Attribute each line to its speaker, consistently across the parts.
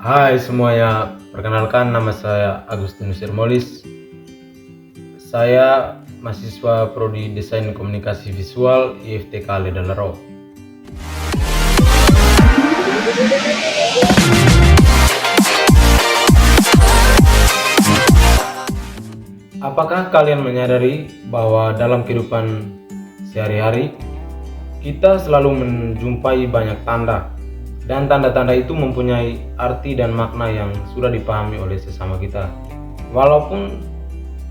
Speaker 1: Hai semuanya, perkenalkan nama saya Agustinus Irmolis. Saya mahasiswa Prodi Desain Komunikasi Visual IFTK Ledalero. Apakah kalian menyadari bahwa dalam kehidupan sehari-hari kita selalu menjumpai banyak tanda, dan tanda-tanda itu mempunyai arti dan makna yang sudah dipahami oleh sesama kita. Walaupun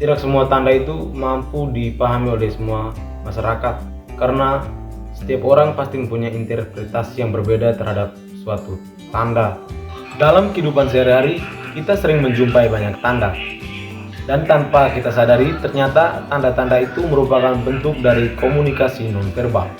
Speaker 1: tidak semua tanda itu mampu dipahami oleh semua masyarakat, karena setiap orang pasti mempunyai interpretasi yang berbeda terhadap suatu tanda. Dalam kehidupan sehari-hari, kita sering menjumpai banyak tanda, dan tanpa kita sadari, ternyata tanda-tanda itu merupakan bentuk dari komunikasi nonverbal.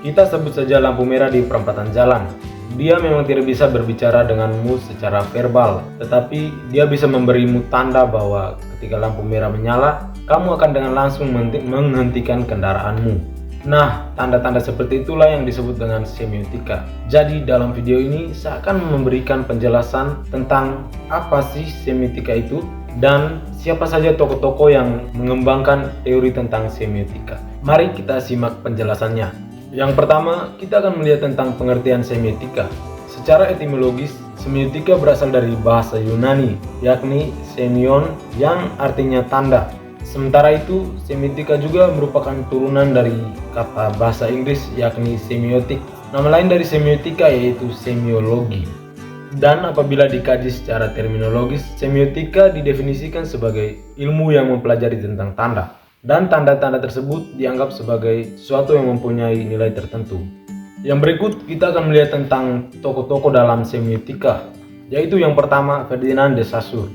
Speaker 1: Kita sebut saja lampu merah di perempatan jalan. Dia memang tidak bisa berbicara denganmu secara verbal, tetapi dia bisa memberimu tanda bahwa ketika lampu merah menyala, kamu akan dengan langsung menghentikan kendaraanmu. Nah, tanda-tanda seperti itulah yang disebut dengan semiotika. Jadi dalam video ini saya akan memberikan penjelasan tentang apa sih semiotika itu dan siapa saja tokoh-tokoh yang mengembangkan teori tentang semiotika. Mari kita simak penjelasannya. Yang pertama, kita akan melihat tentang pengertian semiotika. Secara etimologis, semiotika berasal dari bahasa Yunani, yakni semion yang artinya tanda. Sementara itu, semiotika juga merupakan turunan dari kata bahasa Inggris yakni semiotik. Nama lain dari semiotika yaitu semiologi. Dan apabila dikaji secara terminologis, semiotika didefinisikan sebagai ilmu yang mempelajari tentang tanda. Dan tanda-tanda tersebut dianggap sebagai sesuatu yang mempunyai nilai tertentu. Yang berikut kita akan melihat tentang tokoh-tokoh dalam semiotika, yaitu yang pertama Ferdinand de Saussure.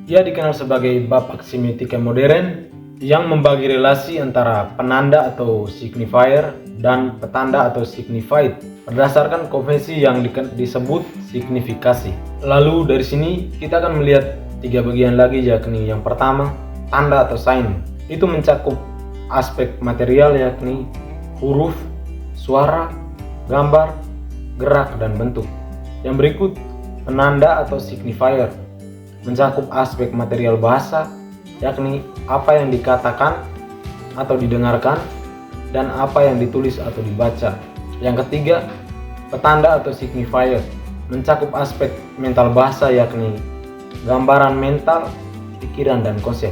Speaker 1: Ia dikenal sebagai bapak semiotika modern yang membagi relasi antara penanda atau signifier dan petanda atau signified berdasarkan konvensi yang disebut signifikasi. Lalu dari sini kita akan melihat tiga bagian lagi, yakni yang pertama tanda atau sign. Itu mencakup aspek material yakni huruf, suara, gambar, gerak, dan bentuk. Yang berikut penanda atau signifier, mencakup aspek material bahasa yakni apa yang dikatakan atau didengarkan dan apa yang ditulis atau dibaca. Yang ketiga petanda atau signifier, mencakup aspek mental bahasa yakni gambaran mental, pikiran, dan konsep.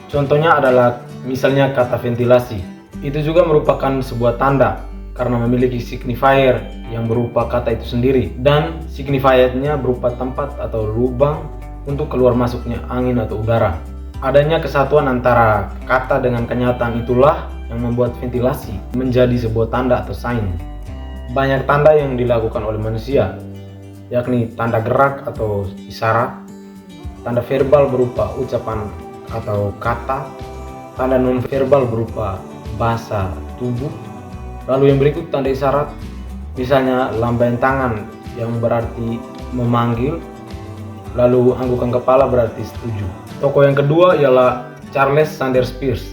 Speaker 1: Contohnya adalah misalnya kata ventilasi. Itu juga merupakan sebuah tanda karena memiliki signifier yang berupa kata itu sendiri, dan signifiernya berupa tempat atau lubang untuk keluar masuknya angin atau udara. Adanya kesatuan antara kata dengan kenyataan itulah yang membuat ventilasi menjadi sebuah tanda atau sign. Banyak tanda yang dilakukan oleh manusia, yakni tanda gerak atau isyarat, tanda verbal berupa ucapan atau kata, tanda non-verbal berupa bahasa tubuh. Lalu yang berikut tanda isyarat, misalnya lambaian tangan yang berarti memanggil, lalu anggukan kepala berarti setuju. Tokoh yang kedua ialah Charles Sanders Peirce.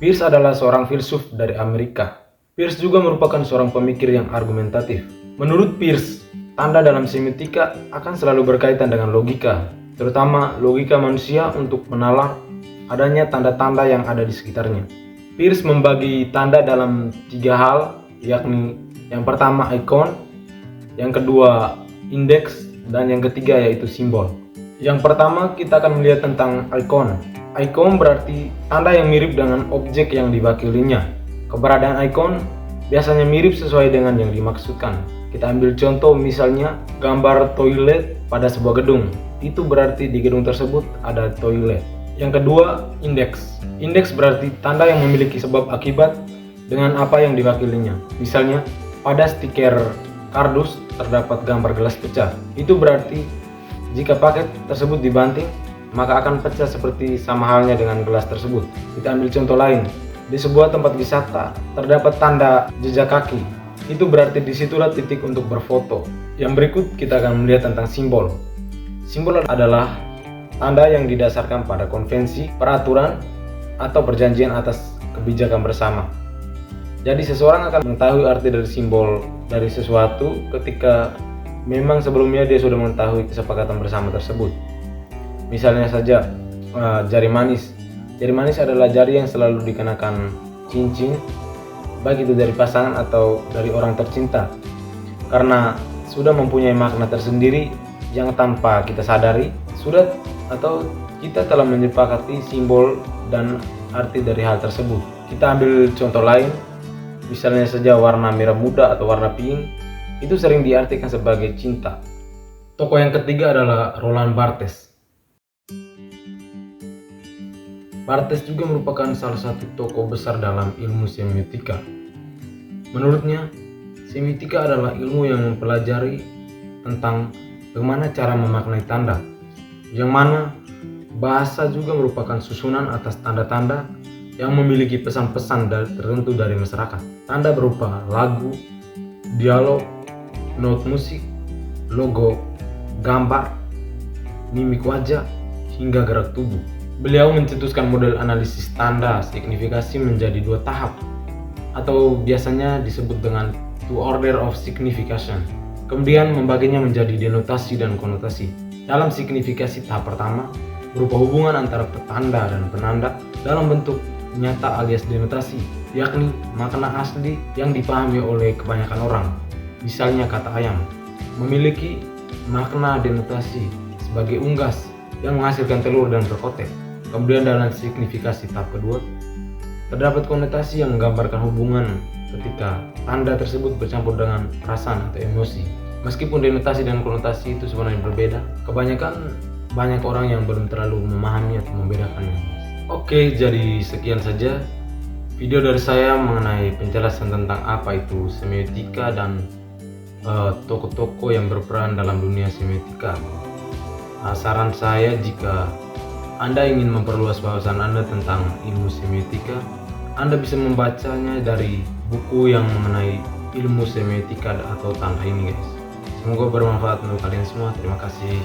Speaker 1: Peirce adalah seorang filsuf dari Amerika. Peirce juga merupakan seorang pemikir yang argumentatif. Menurut Peirce, tanda dalam semiotika akan selalu berkaitan dengan logika, terutama logika manusia untuk menalar adanya tanda-tanda yang ada di sekitarnya. Peirce membagi tanda dalam tiga hal, yakni yang pertama ikon, yang kedua indeks, dan yang ketiga yaitu simbol. Yang pertama kita akan melihat tentang ikon. Ikon berarti tanda yang mirip dengan objek yang diwakilinya. Keberadaan ikon biasanya mirip sesuai dengan yang dimaksudkan. Kita ambil contoh misalnya gambar toilet pada sebuah gedung. Itu berarti di gedung tersebut ada toilet. Yang kedua, indeks. Indeks berarti tanda yang memiliki sebab akibat dengan apa yang diwakilinya. Misalnya, pada stiker kardus terdapat gambar gelas pecah. Itu berarti jika paket tersebut dibanting, maka akan pecah seperti sama halnya dengan gelas tersebut. Kita ambil contoh lain. Di sebuah tempat wisata terdapat tanda jejak kaki. Itu berarti disitulah titik untuk berfoto. Yang berikut kita akan melihat tentang simbol. Simbol adalah tanda yang didasarkan pada konvensi, peraturan, atau perjanjian atas kebijakan bersama. Jadi seseorang akan mengetahui arti dari simbol dari sesuatu ketika memang sebelumnya dia sudah mengetahui kesepakatan bersama tersebut. Misalnya saja jari manis. Jari manis adalah jari yang selalu dikenakan cincin, baik itu dari pasangan atau dari orang tercinta, karena sudah mempunyai makna tersendiri yang tanpa kita sadari sudah atau kita telah menyepakati simbol dan arti dari hal tersebut. Kita ambil contoh lain, misalnya saja warna merah muda atau warna pink, itu sering diartikan sebagai cinta. Tokoh yang ketiga adalah Roland Barthes. Barthes juga merupakan salah satu tokoh besar dalam ilmu semiotika. Menurutnya, semiotika adalah ilmu yang mempelajari tentang bagaimana cara memaknai tanda, yang mana bahasa juga merupakan susunan atas tanda-tanda yang memiliki pesan-pesan tertentu dari masyarakat. Tanda berupa lagu, dialog, not musik, logo, gambar, mimik wajah, hingga gerak tubuh. Beliau mencetuskan model analisis tanda signifikasi menjadi 2 tahap, atau biasanya disebut dengan two order of signification. Kemudian membaginya menjadi denotasi dan konotasi. Dalam signifikasi tahap pertama, berupa hubungan antara petanda dan penanda dalam bentuk nyata alias denotasi, yakni makna asli yang dipahami oleh kebanyakan orang. Misalnya kata ayam memiliki makna denotasi sebagai unggas yang menghasilkan telur dan berkotek. Kemudian dalam signifikasi tahap kedua, terdapat konotasi yang menggambarkan hubungan ketika tanda tersebut bercampur dengan perasaan atau emosi. Meskipun denotasi dan konotasi itu sebenarnya berbeda, kebanyakan banyak orang yang belum terlalu memahami atau membedakannya. Oke, jadi sekian saja video dari saya mengenai penjelasan tentang apa itu semiotika dan tokoh-tokoh yang berperan dalam dunia semiotika. Saran saya, jika Anda ingin memperluas wawasan Anda tentang ilmu semiotika, Anda bisa membacanya dari buku yang mengenai ilmu semiotika atau tanda ini, guys. Semoga bermanfaat untuk kalian semua. Terima kasih.